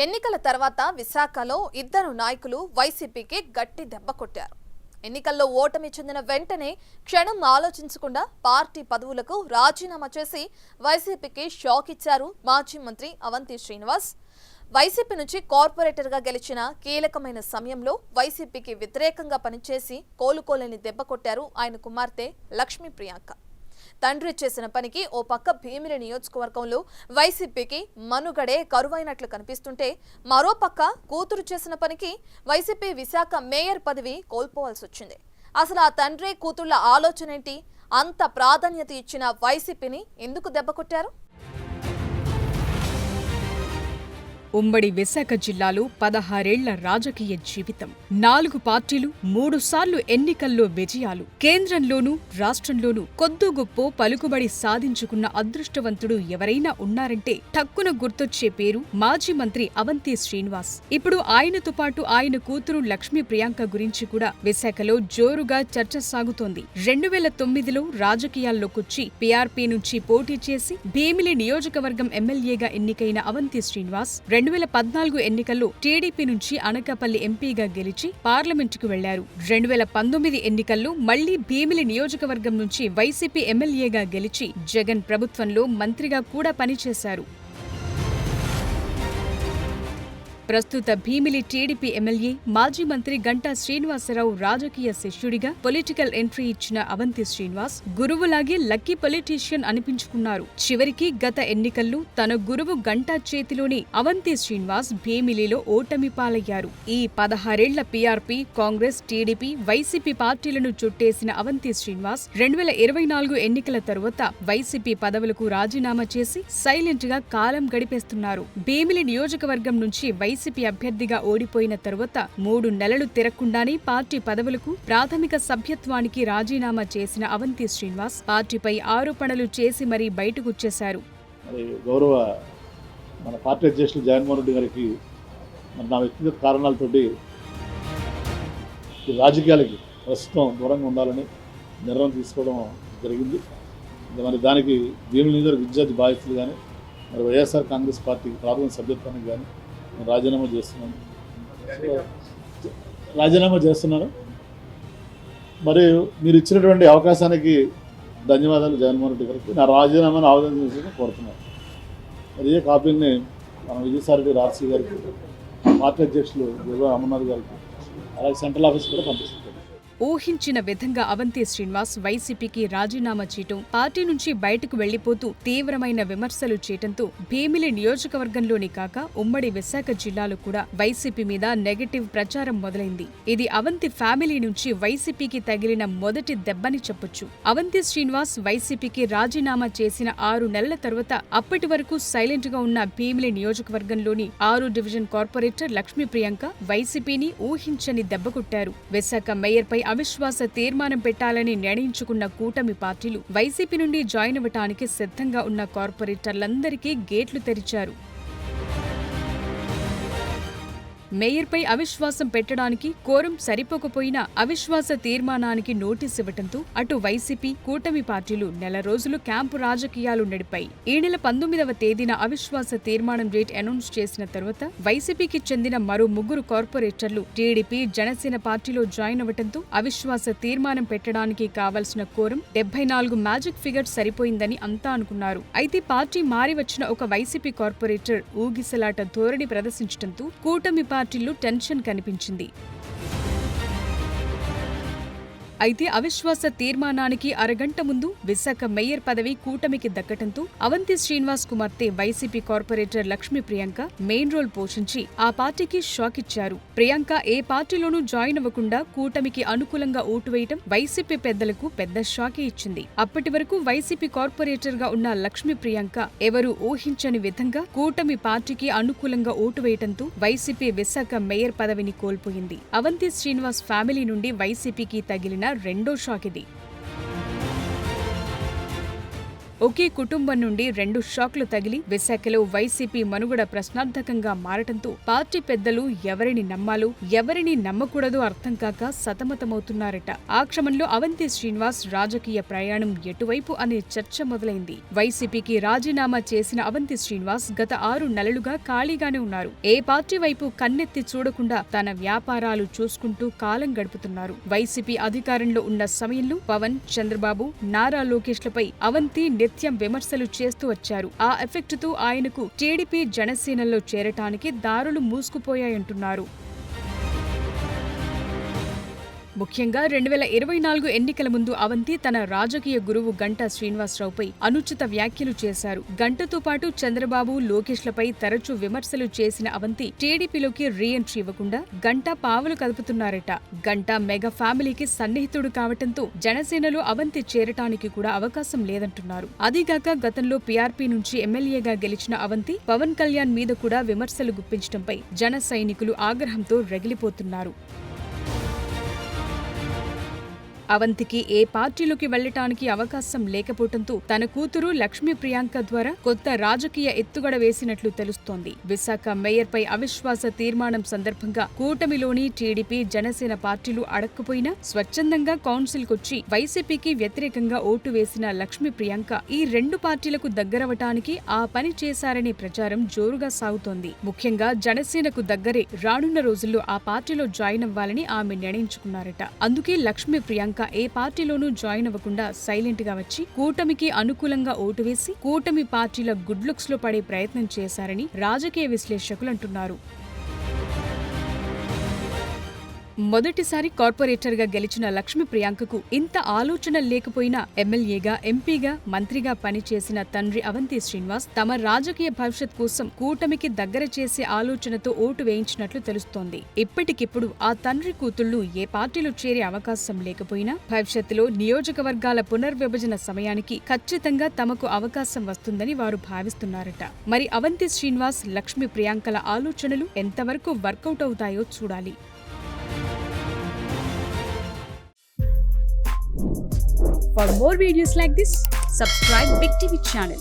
ఎన్నికల తర్వాత విశాఖలో ఇద్దరు నాయకులు వైసీపీకి గట్టి దెబ్బ కొట్టారు. ఎన్నికల్లో ఓటమి చెందిన వెంటనే క్షణం ఆలోచించకుండా పార్టీ పదవులకు రాజీనామా చేసి వైసీపీకి షాక్ ఇచ్చారు మాజీ మంత్రి అవంతి శ్రీనివాస్. వైసీపీ నుంచి కార్పొరేటర్గా గెలిచిన కీలకమైన సమయంలో వైసీపీకి వ్యతిరేకంగా పనిచేసి కోలుకోలేని దెబ్బ కొట్టారు ఆయన కుమార్తె లక్ష్మీ ప్రియాంక. తండ్రి చేసిన పనికి ఓ పక్క భీమిలి నియోజకవర్గంలో వైసీపీకి మనుగడే కరువైనట్లు కనిపిస్తుంటే, మరో పక్క కూతురు చేసిన పనికి వైసీపీ విశాఖ మేయర్ పదవి కోల్పోవాల్సి వచ్చింది. అసలు ఆ తండ్రి కూతుళ్ల ఆలోచనేంటి? అంత ప్రాధాన్యత ఇచ్చిన వైసీపీని ఎందుకు దెబ్బకొట్టారు? ఉమ్మడి విశాఖ జిల్లాలో 16 ఏళ్ల రాజకీయ జీవితం, 4 పార్టీలు, 3 సార్లు ఎన్నికల్లో విజయాలు, కేంద్రంలోనూ రాష్ట్రంలోనూ కొద్దో గొప్పో పలుకుబడి సాధించుకున్న అదృష్టవంతుడు ఎవరైనా ఉన్నారంటే టక్కున గుర్తొచ్చే పేరు మాజీ మంత్రి అవంతి శ్రీనివాస్. ఇప్పుడు ఆయనతో పాటు ఆయన కూతురు లక్ష్మీ ప్రియాంక గురించి కూడా విశాఖలో జోరుగా చర్చ సాగుతోంది. 2009లో రాజకీయాల్లోకొచ్చి పీఆర్పీ నుంచి పోటీ చేసి భీమిలి నియోజకవర్గం ఎమ్మెల్యేగా ఎన్నికైన అవంతి శ్రీనివాస్ 2014 ఎన్నికల్లో టీడీపీ నుంచి అనకాపల్లి ఎంపీగా గెలిచి పార్లమెంటుకు వెళ్లారు. 2019 ఎన్నికల్లో మళ్లీ భీమిలి నియోజకవర్గం నుంచి వైసీపీ ఎమ్మెల్యేగా గెలిచి జగన్ ప్రభుత్వంలో మంత్రిగా కూడా పనిచేశారు. ప్రస్తుత భీమిలి టీడీపీ ఎమ్మెల్యే మాజీ మంత్రి గంటా శ్రీనివాసరావు రాజకీయ శిష్యుడిగా పొలిటికల్ ఎంట్రీ ఇచ్చిన అవంతి శ్రీనివాస్ గురువులాగే లక్కీ పొలిటీషియన్ అనిపించుకున్నారు. చివరికి గత ఎన్నికల్లో తన గురువు గంటా చేతిలోనే అవంతి శ్రీనివాస్ భీమిలిలో ఓటమి పాలయ్యారు. ఈ 16 ఏళ్ల పీఆర్పీ, కాంగ్రెస్, టీడీపీ, వైసీపీ పార్టీలను చుట్టేసిన అవంతి శ్రీనివాస్ 2024 ఎన్నికల తరువాత వైసీపీ పదవులకు రాజీనామా చేసి సైలెంట్ గా కాలం గడిపేస్తున్నారు. భీమిలి నియోజకవర్గం నుంచి వైసీపీ అభ్యర్థిగా ఓడిపోయిన తరువాత 3 నెలలు తిరగకుండానే పార్టీ పదవులకు, ప్రాథమిక సభ్యత్వానికి రాజీనామా చేసిన అవంతి శ్రీనివాస్ పార్టీపై ఆరోపణలు చేసి మరీ బయటకొచ్చేశారు. గౌరవ మన పార్టీ అధ్యక్షులు జగన్మోహన్ రెడ్డి గారికి నా వ్యక్తిగత కారణాలతోటి రాజకీయాలకి ప్రస్తుతం దూరంగా ఉండాలని నిర్ణయం తీసుకోవడం జరిగింది. మరి దానికి భీమిలి నియోజకవర్గ విద్యార్థి బాధితులు కానీ, మరి వైఎస్ఆర్ కాంగ్రెస్ పార్టీకి ప్రాథమిక సభ్యత్వానికి కానీ రాజీనామా చేస్తున్నాను. మరి మీరు ఇచ్చినటువంటి అవకాశానికి ధన్యవాదాలు జగన్మోహన్ రెడ్డి గారికి. నా రాజీనామాను ఆవేదన చేసి కోరుతున్నాను. మరి ఏ కాపీని మన విజయసాయిరెడ్డి ఆర్సీ గారికి, పార్టీ అధ్యక్షులు గురువా అమర్నాథ్ గారికి, అలాగే సెంట్రల్ ఆఫీస్ కూడా పంపిస్తున్నారు. ఊహించిన విధంగా అవంతి శ్రీనివాస్ వైసీపీకి రాజీనామా చేయటం, పార్టీ నుంచి బయటకు వెళ్లిపోతూ తీవ్రమైన విమర్శలు చేయటంతో భీమిలి నియోజకవర్గంలోని కాక ఉమ్మడి విశాఖ జిల్లాలో కూడా వైసీపీ మీద నెగటివ్ ప్రచారం మొదలైంది. ఇది అవంతి ఫ్యామిలీ నుంచి వైసీపీకి తగిలిన మొదటి దెబ్బని చెప్పొచ్చు. అవంతి శ్రీనివాస్ వైసీపీకి రాజీనామా చేసిన 6 నెలల తరువాత అప్పటి వరకు సైలెంట్ గా ఉన్న భీమిలి నియోజకవర్గంలోని 6 డివిజన్ కార్పొరేటర్ లక్ష్మీ ప్రియాంక వైసీపీని ఊహించని దెబ్బకొట్టారు. విశాఖ మేయర్పై అవిశ్వాస తీర్మానం పెట్టాలని నిర్ణయించుకున్న కూటమి పార్టీలు వైసీపీ నుండి జాయిన్ అవ్వటానికి సిద్ధంగా ఉన్న కార్పొరేటర్లందరికీ గేట్లు తెరిచారు. మేయర్పై అవిశ్వాసం పెట్టడానికి కోరం సరిపోకపోయినా అవిశ్వాస తీర్మానానికి నోటీస్ ఇవ్వటంతో అటు వైసీపీ, కూటమి పార్టీలు నెల రోజులు క్యాంపు రాజకీయాలు నడిపాయి. ఈ నెల 19వ తేదీన అవిశ్వాస తీర్మానం డేట్ అనౌన్స్ చేసిన తర్వాత వైసీపీకి చెందిన మరో 3 కార్పొరేటర్లు టీడీపీ, జనసేన పార్టీలో జాయిన్ అవ్వటంతో అవిశ్వాస తీర్మానం పెట్టడానికి కావలసిన కోరం 74 మ్యాజిక్ ఫిగర్ సరిపోయిందని అంతా అనుకున్నారు. అయితే పార్టీ మారి వచ్చిన ఒక వైసీపీ కార్పొరేటర్ ఊగిసలాట ధోరణి ప్రదర్శించడంతో కూటమి పార్టీల్లో టెన్షన్ కనిపించింది. అయితే అవిశ్వాస తీర్మానానికి అరగంట ముందు విశాఖ మేయర్ పదవి కూటమికి దక్కటంతో అవంతి శ్రీనివాస్ కుమార్తె YCP corporator Lakshmi Priyanka main role పోషించి ఆ పార్టీకి షాక్ ఇచ్చారు. ప్రియాంక ఏ పార్టీలోనూ జాయిన్ అవ్వకుండా కూటమికి అనుకూలంగా ఓటు వేయటం వైసీపీ పెద్దలకు పెద్ద షాకే ఇచ్చింది. అప్పటి వరకు వైసీపీ కార్పొరేటర్ గా ఉన్న లక్ష్మీ ప్రియాంక ఎవరూ ఊహించని విధంగా కూటమి పార్టీకి అనుకూలంగా ఓటు వేయటంతో వైసీపీ విశాఖ మేయర్ పదవిని కోల్పోయింది. అవంతి శ్రీనివాస్ ఫ్యామిలీ నుండి వైసీపీకి తగిలిన రెండో షాక్ ఇది. ఒకే కుటుంబం నుండి 2 షాక్లు తగిలి విశాఖలో వైసీపీ మనుగడ ప్రశ్నార్థకంగా మారటంతో పార్టీ పెద్దలు ఎవరిని నమ్మాలో ఎవరిని నమ్మకూడదో అర్థం కాక సతమతమవుతున్నారట. ఆ క్రమంలో అవంతి శ్రీనివాస్ రాజకీయ ప్రయాణం ఎటువైపు అనే చర్చ మొదలైంది. వైసీపీకి రాజీనామా చేసిన అవంతి శ్రీనివాస్ గత 6 నెలలుగా ఖాళీగానే ఉన్నారు. ఏ పార్టీ వైపు కన్నెత్తి చూడకుండా తన వ్యాపారాలు చూసుకుంటూ కాలం గడుపుతున్నారు. వైసీపీ అధికారంలో ఉన్న సమయంలో పవన్, చంద్రబాబు, నారా లోకేష్లపై అవంతి నిత్యం విమర్శలు చేస్తూ వచ్చారు. ఆ ఎఫెక్టుతో ఆయనకు టీడీపీ, జనసేనలో చేరటానికి దారులు మూసుకుపోయాయంటున్నారు. ముఖ్యంగా 2024 ఎన్నికల ముందు అవంతి తన రాజకీయ గురువు గంటా శ్రీనివాసరావుపై అనుచిత వ్యాఖ్యలు చేశారు. గంటతో పాటు చంద్రబాబు, లోకేష్లపై తరచూ విమర్శలు చేసిన అవంతి టీడీపీలోకి రీ ఎంట్రీ ఇవ్వకుండా గంటా పావులు కదుపుతున్నారట. గంటా మెగా ఫ్యామిలీకి సన్నిహితుడు కావటంతో జనసేనలో అవంతి చేరటానికి కూడా అవకాశం లేదంటున్నారు. అదీగాక గతంలో పీఆర్పీ నుంచి ఎమ్మెల్యేగా గెలిచిన అవంతి పవన్ కళ్యాణ్ మీద కూడా విమర్శలు గుప్పించడంపై జన సైనికులు ఆగ్రహంతో రగిలిపోతున్నారు. అవంతికి ఏ పార్టీలోకి వెళ్లటానికి అవకాశం లేకపోవడంతో తన కూతురు లక్ష్మీ ప్రియాంక ద్వారా కొత్త రాజకీయ ఎత్తుగడ వేసినట్లు తెలుస్తోంది. విశాఖ మేయర్పై అవిశ్వాస తీర్మానం సందర్భంగా కూటమిలోని టీడీపీ, జనసేన పార్టీలు అడక్కపోయినా స్వచ్ఛందంగా కౌన్సిల్కొచ్చి వైసీపీకి వ్యతిరేకంగా ఓటు వేసిన లక్ష్మీ ప్రియాంక ఈ 2 పార్టీలకు దగ్గరవటానికి ఆ పని చేశారనే ప్రచారం జోరుగా సాగుతోంది. ముఖ్యంగా జనసేనకు దగ్గరే రానున్న రోజుల్లో ఆ పార్టీలో జాయిన్ అవ్వాలని ఆమె నిర్ణయించుకున్నారట. అందుకే లక్ష్మీ ప్రియాంక ఏ పార్టీలోనూ జాయిన్ అవ్వకుండా సైలెంట్ గా వచ్చి కూటమికి అనుకూలంగా ఓటు వేసి కూటమి పార్టీల గుడ్ లుక్స్ లో పడే ప్రయత్నం చేశారని రాజకీయ విశ్లేషకులు అంటున్నారు. మొదటిసారి కార్పొరేటర్గా గెలిచిన లక్ష్మీ ప్రియాంకకు ఇంత ఆలోచన లేకపోయినా ఎమ్మెల్యేగా, ఎంపీగా, మంత్రిగా పనిచేసిన తండ్రి అవంతి శ్రీనివాస్ తమ రాజకీయ భవిష్యత్ కోసం కూటమికి దగ్గర చేసే ఆలోచనతో ఓటు వేయించినట్లు తెలుస్తోంది. ఇప్పటికిప్పుడు ఆ తండ్రి కూతుళ్లు ఏ పార్టీలో చేరే అవకాశం లేకపోయినా భవిష్యత్తులో నియోజకవర్గాల పునర్విభజన సమయానికి ఖచ్చితంగా తమకు అవకాశం వస్తుందని వారు భావిస్తున్నారట. మరి అవంతి శ్రీనివాస్, లక్ష్మీ ప్రియాంకల ఆలోచనలు ఎంతవరకు వర్కౌట్ అవుతాయో చూడాలి. For more videos like this, subscribe Big TV channel.